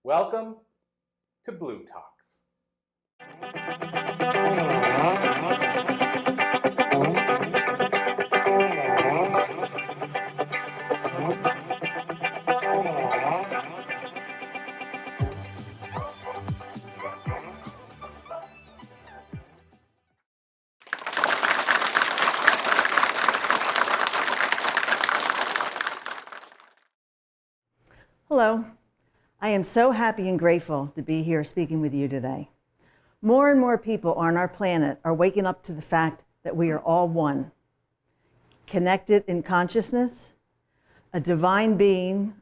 Welcome to Blue Talks. Hello. I am so happy and grateful to be here speaking with you today. More and more people on our planet are waking up to the fact that we are all one, connected in consciousness, a divine being.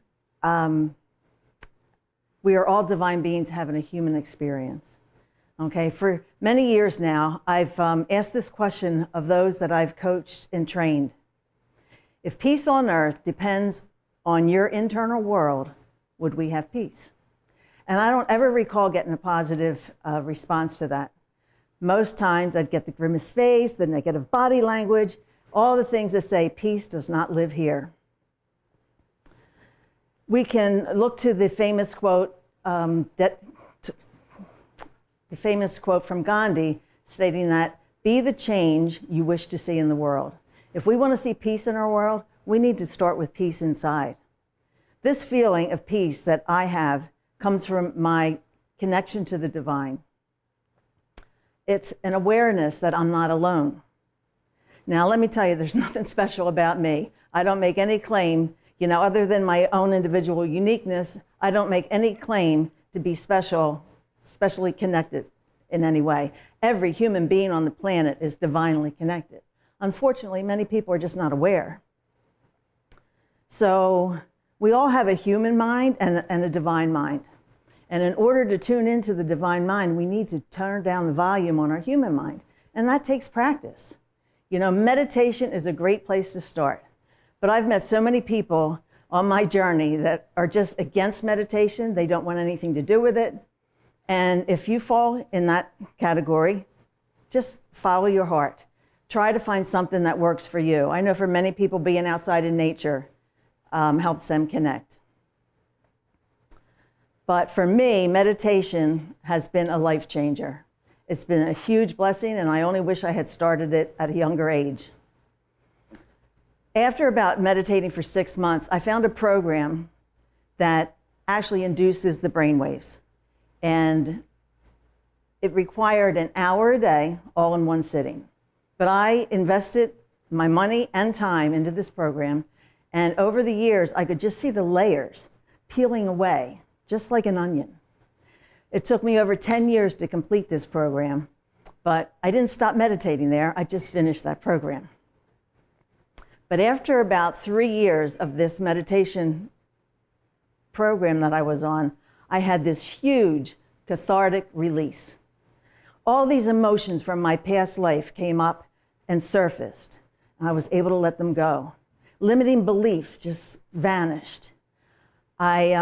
We are all divine beings having a human experience. Okay, for many years now, I've asked this question of those that I've coached and trained. If peace on earth depends on your internal world, would we have peace? And I don't ever recall getting a positive response to that. Most times I'd get the grimace face, the negative body language, all the things that say peace does not live here. We can look to the famous quote from Gandhi stating that, "Be the change you wish to see in the world." If we want to see peace in our world, we need to start with peace inside. This feeling of peace that I have comes from my connection to the divine. It's an awareness that I'm not alone. Now, let me tell you, there's nothing special about me. I don't make any claim, other than my own individual uniqueness, I don't make any claim to be specially connected in any way. Every human being on the planet is divinely connected. Unfortunately, many people are just not aware. So, we all have a human mind and a divine mind. And in order to tune into the divine mind, we need to turn down the volume on our human mind. And that takes practice. Meditation is a great place to start. But I've met so many people on my journey that are just against meditation. They don't want anything to do with it. And if you fall in that category, just follow your heart. Try to find something that works for you. I know for many people, being outside in nature helps them connect. But for me, meditation has been a life changer. It's been a huge blessing, and I only wish I had started it at a younger age. After about meditating for 6 months, I found a program that actually induces the brainwaves. And it required an hour a day, all in one sitting. But I invested my money and time into this program. And over the years, I could just see the layers peeling away, just like an onion. It took me over 10 years to complete this program, but I didn't stop meditating there. I just finished that program. But after about 3 years of this meditation program that I was on, I had this huge cathartic release. All these emotions from my past life came up and surfaced, and I was able to let them go. Limiting beliefs just vanished. I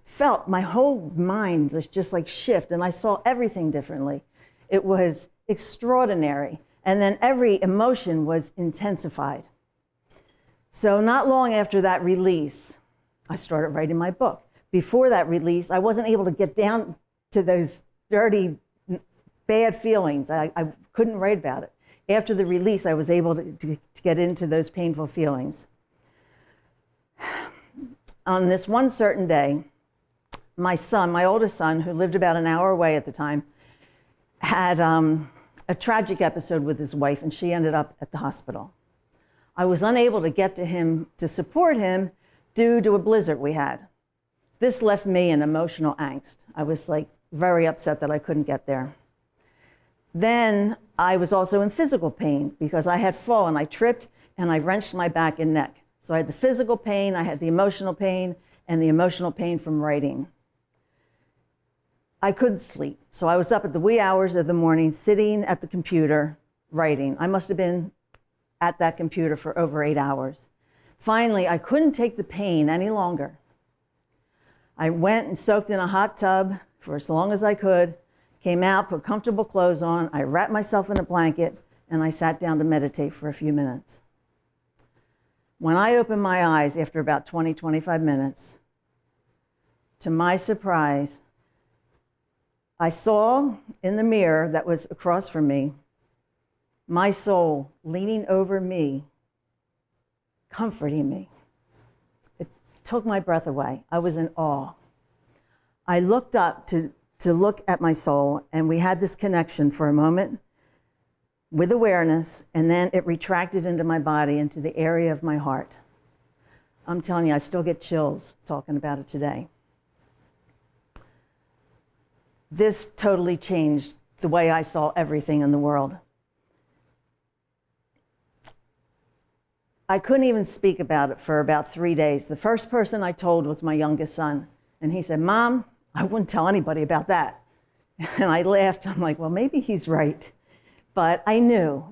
felt my whole mind just like shift, and I saw everything differently. It was extraordinary. And then every emotion was intensified. So not long after that release, I started writing my book. Before that release, I wasn't able to get down to those dirty, bad feelings. I couldn't write about it. After the release, I was able to get into those painful feelings. On this one certain day, my son, my oldest son, who lived about an hour away at the time, had a tragic episode with his wife, and she ended up at the hospital. I was unable to get to him to support him due to a blizzard we had. This left me in emotional angst. I was very upset that I couldn't get there. Then I was also in physical pain because I had fallen. I tripped and I wrenched my back and neck. So I had the physical pain, I had the emotional pain, and the emotional pain from writing. I couldn't sleep. So I was up at the wee hours of the morning, sitting at the computer, writing. I must have been at that computer for over 8 hours. Finally, I couldn't take the pain any longer. I went and soaked in a hot tub for as long as I could, came out, put comfortable clothes on, I wrapped myself in a blanket, and I sat down to meditate for a few minutes. When I opened my eyes after about 20, 25 minutes, to my surprise, I saw in the mirror that was across from me, my soul leaning over me, comforting me. It took my breath away. I was in awe. I looked up to look at my soul, and we had this connection for a moment with awareness, and then it retracted into my body, into the area of my heart. I'm telling you, I still get chills talking about it today. This totally changed the way I saw everything in the world. I couldn't even speak about it for about 3 days. The first person I told was my youngest son, and he said, "Mom, I wouldn't tell anybody about that." And I laughed. I'm like, well, maybe he's right. But I knew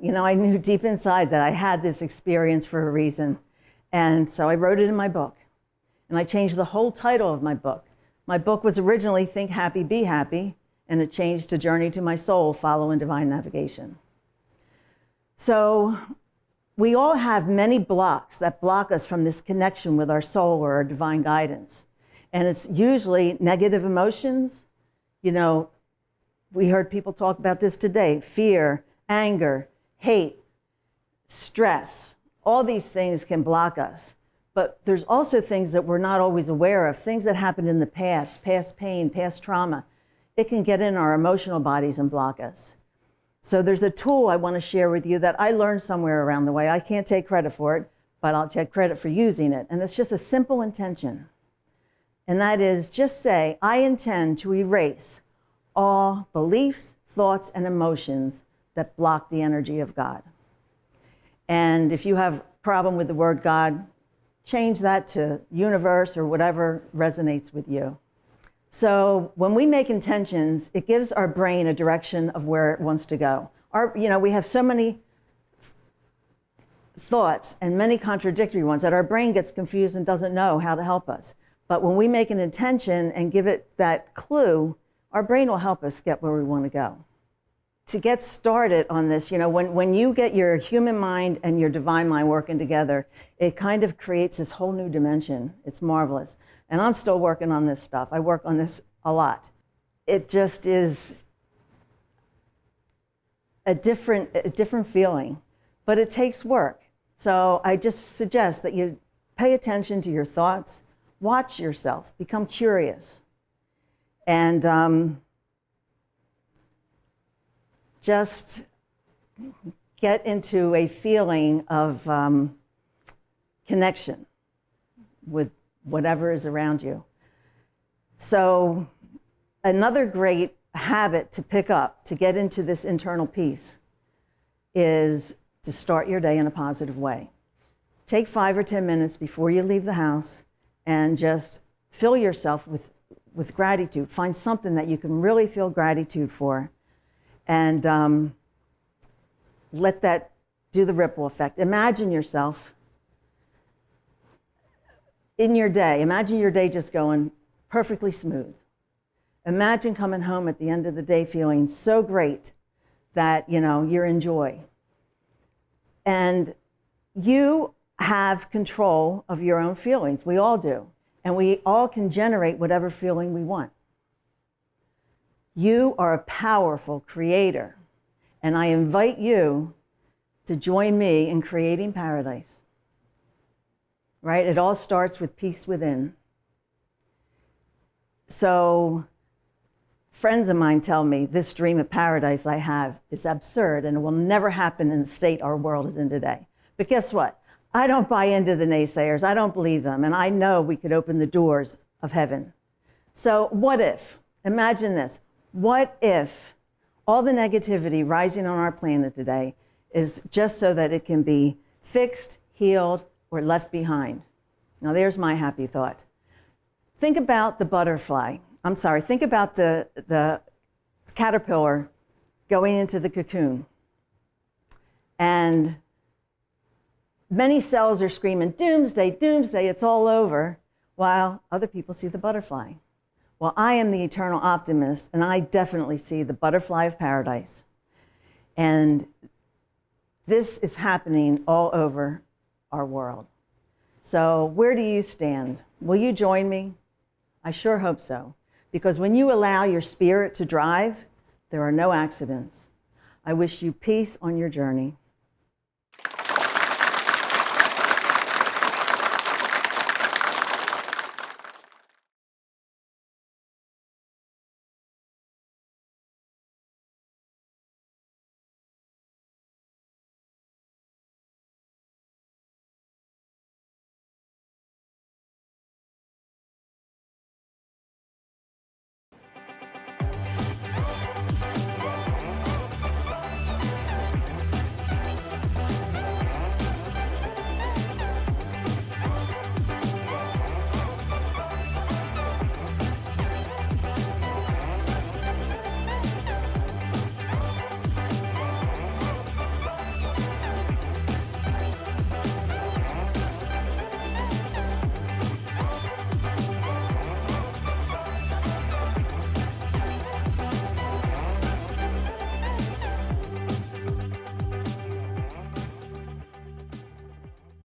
deep inside that I had this experience for a reason. And so I wrote it in my book. And I changed the whole title of my book. My book was originally Think Happy, Be Happy, and it changed to Journey to My Soul, Following Divine Navigation. So we all have many blocks that block us from this connection with our soul or our divine guidance. And it's usually negative emotions. We heard people talk about this today: fear, anger, hate, stress. All these things can block us. But there's also things that we're not always aware of, things that happened in the past pain, past trauma. It can get in our emotional bodies and block us. So there's a tool I want to share with you that I learned somewhere around the way. I can't take credit for it, but I'll take credit for using it. And it's just a simple intention. And that is, just say, I intend to erase all beliefs, thoughts, and emotions that block the energy of God. And if you have a problem with the word God, change that to universe or whatever resonates with you. So when we make intentions, it gives our brain a direction of where it wants to go. We have so many thoughts and many contradictory ones that our brain gets confused and doesn't know how to help us. But when we make an intention and give it that clue, our brain will help us get where we want to go. To get started on this, when you get your human mind and your divine mind working together, it kind of creates this whole new dimension. It's marvelous. And I'm still working on this stuff. I work on this a lot. It just is a different feeling, but it takes work. So I just suggest that you pay attention to your thoughts, watch yourself, become curious, and just get into a feeling of connection with whatever is around you. So another great habit to pick up to get into this internal peace is to start your day in a positive way. Take 5 or 10 minutes before you leave the house and just fill yourself with gratitude. Find something that you can really feel gratitude for, and let that do the ripple effect. Imagine yourself in your day. Imagine your day just going perfectly smooth. Imagine coming home at the end of the day feeling so great that you're in joy. And you have control of your own feelings. We all do. And we all can generate whatever feeling we want. You are a powerful creator. And I invite you to join me in creating paradise. Right? It all starts with peace within. So friends of mine tell me this dream of paradise I have is absurd and it will never happen in the state our world is in today. But guess what? I don't buy into the naysayers. I don't believe them. And I know we could open the doors of heaven. So what if? Imagine this. What if all the negativity rising on our planet today is just so that it can be fixed, healed, or left behind? Now there's my happy thought. Think about the think about the caterpillar going into the cocoon. And many cells are screaming, doomsday, doomsday, it's all over, while other people see the butterfly. Well, I am the eternal optimist, and I definitely see the butterfly of paradise. And this is happening all over our world. So where do you stand? Will you join me? I sure hope so. Because when you allow your spirit to drive, there are no accidents. I wish you peace on your journey.